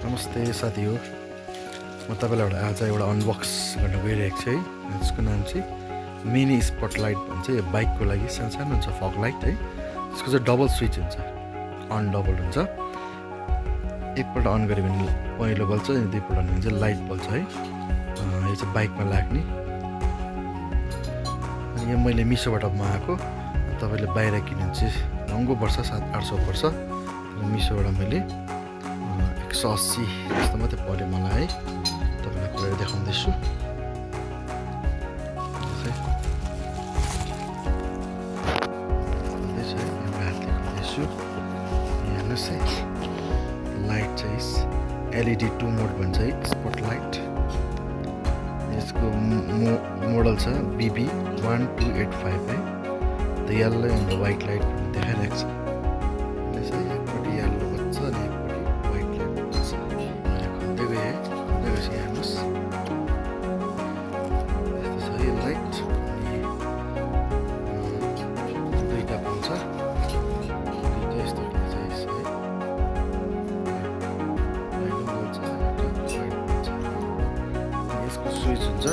नमस्ते साथी हो म तपाईँलाई आज एउटा अनबक्स गर्न गइरहेको छु है यसको नाम चाहिँ मिनी स्पटलाइट भन्छ यो बाइकको लागि सानो हुन्छ फग लाइट है यसको चाहिँ डबल स्विच हुन्छ अन डबल हुन्छ एकपल्ट अन गऱ्यो भने पहिलो बल्छ दुईपल्ट अन भने चाहिँ लाइट बल्छ है यो चाहिँ बाइकमा लाग्ने अनि यो मैले मिसोबाट मगाएको तपाईँले बाहिर किन्नु चाहिँ महँगो पर्छ 700-800 पर्छ मिसोबाट मैले 180 जस्तो मात्रै पर्यो मलाई है तपाईँलाई खोलेर देखाउँदैछु हेर्नुहोस् है लाइट चाहिँ LED 2 मोड भन्छ है स्पटलाइट यसको मोडल छ BB1285 है the yellow and the white light देखाइरहेको छ एकपट्टि येलो बज्छ अनि एकपट्टि व्हाइट लाइट बज्छ खन्दै गए हेर्नुहोस् यस्तो छ यो लाइट अनि दुईवटा पाउँछ दुईवटा यस्तो यसको स्विच हुन्छ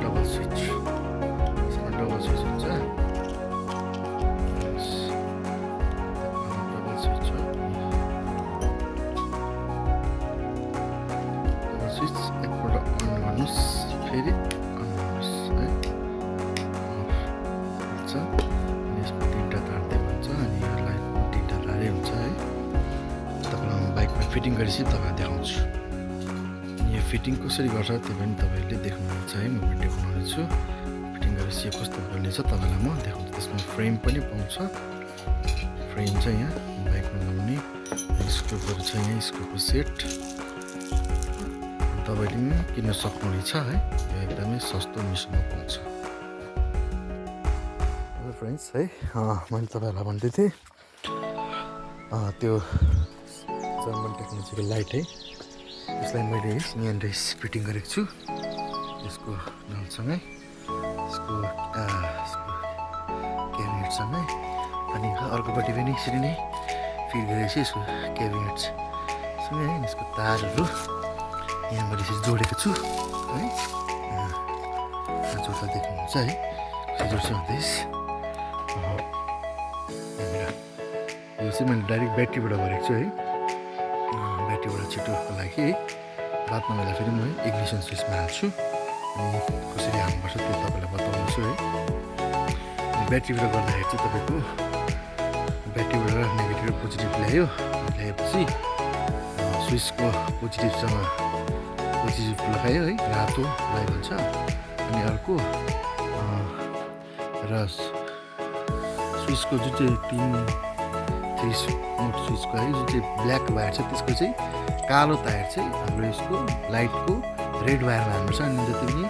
डबल स्विच यसमा डबल स्विच हुन्छ डबल स्विच हो डबल स्विच एकपल्ट अन गर्नुहोस् फेरि अन गर्नुहोस् है हुन्छ यसमा तिनवटा तार हुन्छ अनि यो लाइट तिनवटा तारै हुन्छ है तपाईँलाई बाइकमा फिटिङ गरेपछि तपाईँलाई देखाउँछु यो फिटिङ कसरी गर्छ त्यो पनि तपाईँले देख्नुहुन्छ है म भिडियो बनाउँदैछु फिटिङ गरेपछि यो कस्तो गर्ने छ तपाईँलाई म देखाउँछु त्यसमा फ्रेम पनि पाउँछ फ्रेम चाहिँ यहाँ बाइकमा लगाउने स्क्रुहरू छ यहाँ स्क्रुको सेट तपाईँले पनि किन्न सक्नुहुनेछ है यो एकदमै सस्तो मिसोमा पाउँछ हेलो फ्रेन्ड्स है मैले तपाईँहरूलाई भन्दै थिएँ त्यो जर्मन टेक्नोलोजीको लाइट है यसलाई मैले यहाँनिर फिटिङ गरेको छु यसको नलसँगै यसको क्याबिनेटसँगै अनि अर्कोपट्टि पनि यसरी नै फिट गरेको छु यसको क्याबिनेटसँगै है यसको तारहरू यहाँ मैले यसरी जोडेको छु है जोड्दा देख्नुहुन्छ है जोड्छु भन्दैछ यो चाहिँ मैले डाइरेक्ट ब्याट्रीबाट गरेको छु है ब्याट्रीबाट छिटोको लागि है बादमा बेला फेरि म इग्निसन स्विचमा हाल्छु अनि कसरी हाल्नुपर्छ त्यो तपाईँलाई बताउँछु है ब्याट्रीबाट गर्दाखेरि चाहिँ तपाईँको ब्याट्रीबाट नेगेटिभ र पोजिटिभ ल्याएपछि स्विचको पोजिटिभ लगायो है रातो लाइट हुन्छ अनि अर्को र स्विचको जुन चाहिँ 3 मोड स्विचको है जुन चाहिँ ब्ल्याक वायर छ त्यसको चाहिँ कालो तार चाहिँ हाम्रो यसको लाइटको रेड वायरमा हाल्नुपर्छ अनि जति पनि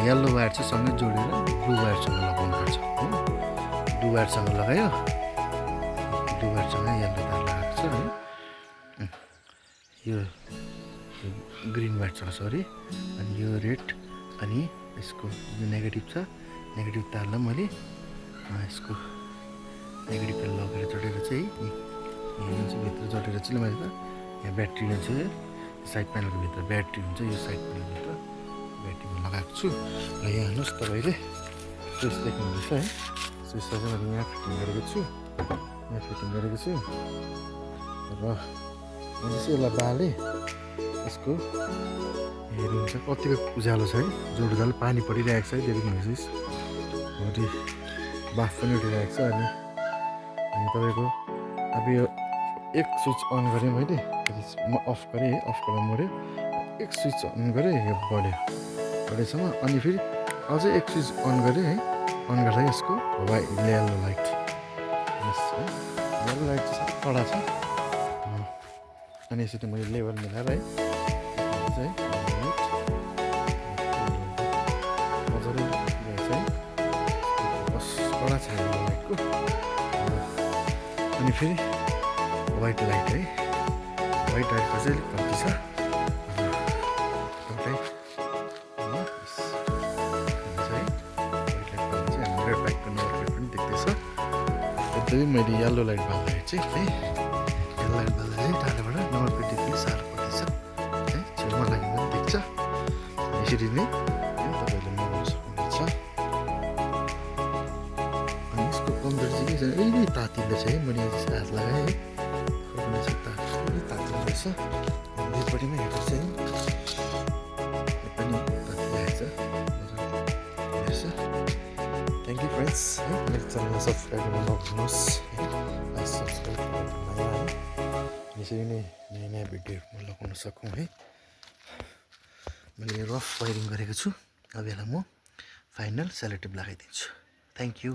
येल्लो वायर चाहिँ सँगै जोडेर ब्लू वायरसँग लगाउनुपर्छ हो ब्लू वायरसँग लगायो ब्लू वायरसँग येल्लो तार लगाएको छ है यो ग्रिन वायर छ सरी अनि यो रेड अनि यसको यो नेगेटिभ छ नेगेटिभ तारलाई मैले यसको नेगेटिभ तार लगेर जोडेर चाहिँ यहाँ चाहिँ भित्र जोडेर चाहिँ मैले त यहाँ ब्याट्री हुन्छ साइड प्यानलको भित्र ब्याट्री हुन्छ यो साइड प्यानलभित्र ब्याट्रीमा लगाएको छु र यहाँ हेर्नुहोस् तपाईँले स्विच देख्नुहुँदैछ है स्विचलाई चाहिँ मैले यहाँ फिटिङ गरेको छु र मैले चाहिँ यसलाई बालेँ यसको हेर्नुहुन्छ कतिको उज्यालो छ है जोड्दा पानी परिरहेको छ है देख्नुहुन्छ भोलि बाफ पनि उठिरहेको छ अनि तपाईँको अब यो एक स्विच अन गरेँ मैले म अफ गरेँ है अफ गरेर मऱ्यो एक स्विच अन गरेँ यो बढ्योसम्म अनि फेरि अझै एक स्विच अन गरेँ है अन गर्दा यसको येल्लो लाइट येल्लो लाइट चाहिँ साह्रै कडा छ अनि यसरी मैले लेभल मिलाएर है मजाले रहेछ है कडा छ लाइटको अनि फेरि व्हाइट लाइट है व्हाइट लाइट अझै अलिक कम्ती छ मैले येल्लो लाइट बाल्दाखेरि चाहिँ है येल्लो लाइट बाल्दा चाहिँ टाढोबाट नम्बर प्लेट देख्नु साह्रो पर्दैछ यसरी नै तपाईँले मगाउन सक्नुहुन्छ। अनि यसको कम्प्युटर चाहिँ के छ, यही तातिँदैछ है, मैले हात लगाएँ है, खोल्ने चाहिँ तातिँदैछ। दुईपट्टि नै हेर्नु चाहिँ यो पनि तातिरहेको छ। थ्याङ्क यू फ्रेन्ड्स है, मेरो च्यानललाई सब्सक्राइब गर्न नभुल्नुहोस् है, लाइक सब्सक्राइब गरेर नयाँ है, यसरी नै नयाँ नयाँ भिडियोहरू म लगाउन सकौँ है। मैले रफ वायरिङ गरेको छु, अब यसलाई म फाइनल सेलोटेप लगाइदिन्छु। Thank you.